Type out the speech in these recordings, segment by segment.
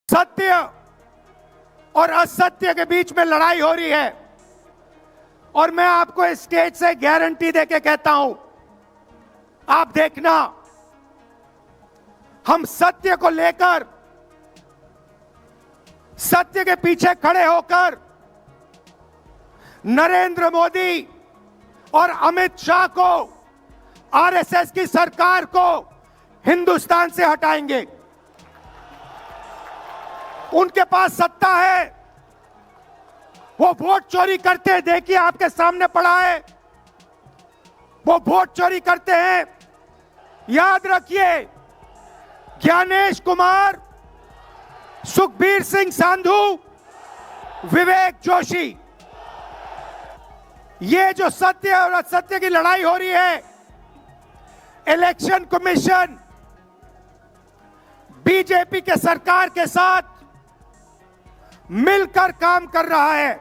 सत्य और असत्य के बीच में लड़ाई हो रही है और मैं आपको इस स्टेज से गारंटी देके कहता हूं, आप देखना, हम सत्य को लेकर, सत्य के पीछे खड़े होकर नरेंद्र मोदी और अमित शाह को, आरएसएस की सरकार को हिंदुस्तान से हटाएंगे। उनके पास सत्ता है, वो वोट चोरी करते हैं, देखिए आपके सामने पड़ा है, वो वोट चोरी करते हैं। याद रखिए, ज्ञानेश कुमार, सुखबीर सिंह सांधू, विवेक जोशी, ये जो सत्य और असत्य की लड़ाई हो रही है, इलेक्शन कमीशन बीजेपी के सरकार के साथ मिलकर काम कर रहा है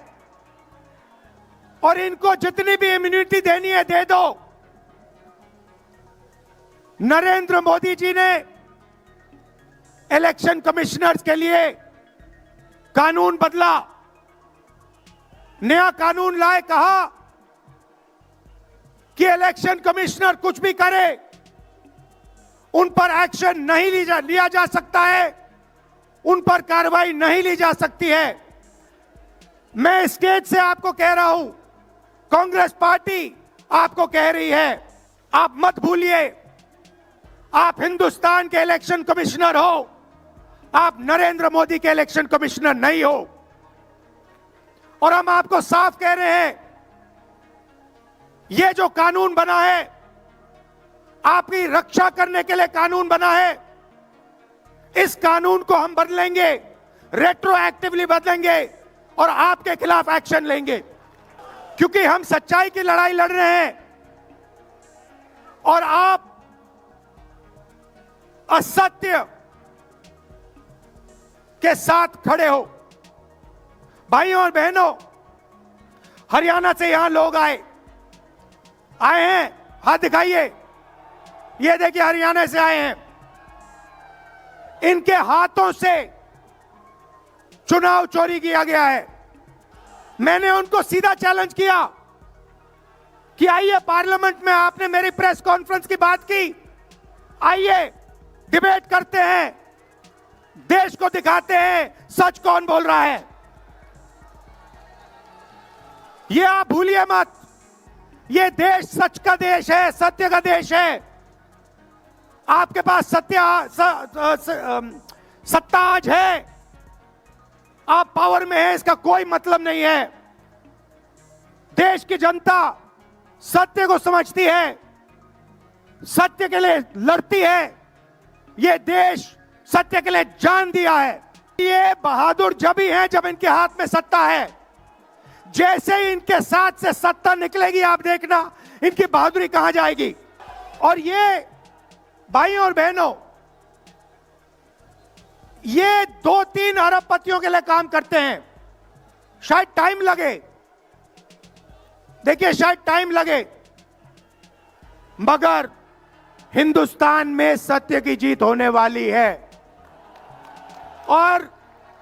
और इनको जितनी भी इम्यूनिटी देनी है दे दो। नरेंद्र मोदी जी ने इलेक्शन कमिश्नर्स के लिए कानून बदला, नया कानून लाए, कहा कि इलेक्शन कमिश्नर कुछ भी करे, उन पर एक्शन नहीं लिया जा सकता है, उन पर कार्रवाई नहीं ली जा सकती है। मैं स्टेज से आपको कह रहा हूं, कांग्रेस पार्टी आपको कह रही है, आप मत भूलिए, आप हिंदुस्तान के इलेक्शन कमिश्नर हो, आप नरेंद्र मोदी के इलेक्शन कमिश्नर नहीं हो। और हम आपको साफ कह रहे हैं, यह जो कानून बना है, आपकी रक्षा करने के लिए कानून बना है, इस कानून को हम बदलेंगे, रेट्रोएक्टिवली बदलेंगे और आपके खिलाफ एक्शन लेंगे, क्योंकि हम सच्चाई की लड़ाई लड़ रहे हैं और आप असत्य के साथ खड़े हो। भाइयों और बहनों, हरियाणा से यहां लोग आए हैं, हाथ दिखाइए, ये देखिए हरियाणा से आए हैं। इनके हाथों से चुनाव चोरी किया गया है। मैंने उनको सीधा चैलेंज किया कि आइए पार्लियामेंट में, आपने मेरी प्रेस कॉन्फ्रेंस की बात की, आइए डिबेट करते हैं, देश को दिखाते हैं सच कौन बोल रहा है। ये आप भूलिए मत, ये देश सच का देश है, सत्य का देश है। आपके पास सत्ता आज है, आप पावर में हैं, इसका कोई मतलब नहीं है। देश की जनता सत्य को समझती है, सत्य के लिए लड़ती है, ये देश सत्य के लिए जान दिया है। ये बहादुर जब ही हैं जब इनके हाथ में सत्ता है। जैसे ही इनके साथ से सत्ता निकलेगी, आप देखना इनकी बहादुरी कहां जाएगी। और ये भाइयों और बहनों, ये 2-3 अरबपतियों के लिए काम करते हैं। शायद टाइम लगे, देखिए शायद टाइम लगे, मगर हिंदुस्तान में सत्य की जीत होने वाली है। और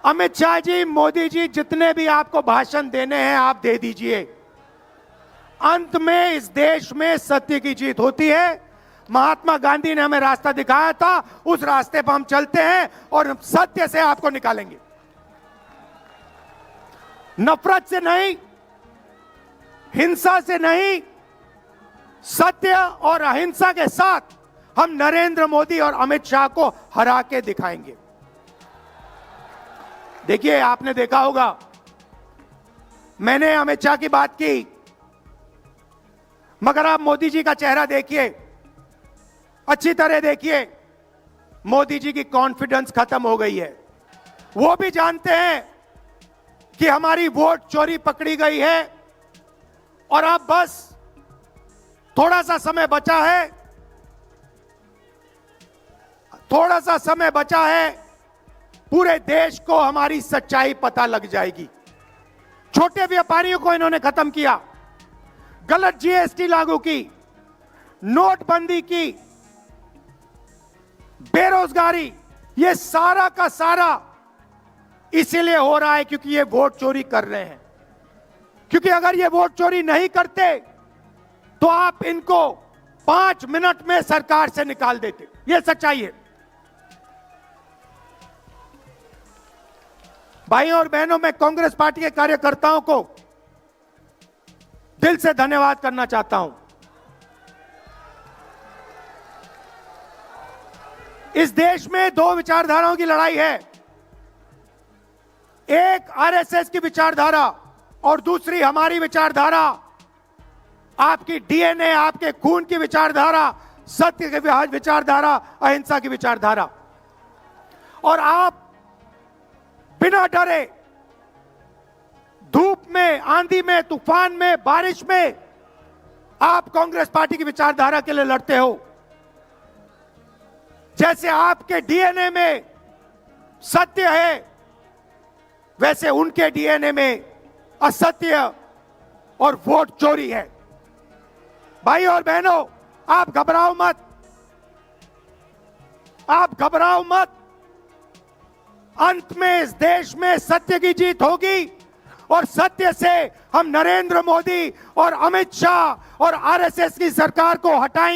अमित शाह जी, मोदी जी, जितने भी आपको भाषण देने हैं आप दे दीजिए, अंत में इस देश में सत्य की जीत होती है। महात्मा गांधी ने हमें रास्ता दिखाया था, उस रास्ते पर हम चलते हैं और सत्य से आपको निकालेंगे। नफरत से नहीं, हिंसा से नहीं, सत्य और अहिंसा के साथ हम नरेंद्र मोदी और अमित शाह को हरा के दिखाएंगे। देखिए, आपने देखा होगा, मैंने अमित शाह की बात की, मगर आप मोदी जी का चेहरा देखिए, अच्छी तरह देखिए, मोदी जी की कॉन्फिडेंस खत्म हो गई है। वो भी जानते हैं कि हमारी वोट चोरी पकड़ी गई है और अब बस थोड़ा सा समय बचा है, थोड़ा सा समय बचा है, पूरे देश को हमारी सच्चाई पता लग जाएगी। छोटे व्यापारियों को इन्होंने खत्म किया, गलत जीएसटी लागू की, नोटबंदी की, बेरोजगारी, ये सारा का सारा इसीलिए हो रहा है क्योंकि ये वोट चोरी कर रहे हैं। क्योंकि अगर ये वोट चोरी नहीं करते तो आप इनको 5 मिनट में सरकार से निकाल देते। ये सच्चाई है। भाइयों और बहनों, मैं कांग्रेस पार्टी के कार्यकर्ताओं को दिल से धन्यवाद करना चाहता हूं। इस देश में दो विचारधाराओं की लड़ाई है, एक आरएसएस की विचारधारा और दूसरी हमारी विचारधारा, आपकी डीएनए, आपके खून की विचारधारा, सत्य की विचारधारा, अहिंसा की विचारधारा। और आप बिना डरे धूप में, आंधी में, तूफान में, बारिश में आप कांग्रेस पार्टी की विचारधारा के लिए लड़ते हो। जैसे आपके डीएनए में सत्य है, वैसे उनके डीएनए में असत्य और वोट चोरी है। भाई और बहनों, आप घबराओ मत, आप घबराओ मत। अंत में इस देश में सत्य की जीत होगी और सत्य से हम नरेंद्र मोदी और अमित शाह और आरएसएस की सरकार को हटाएंगे।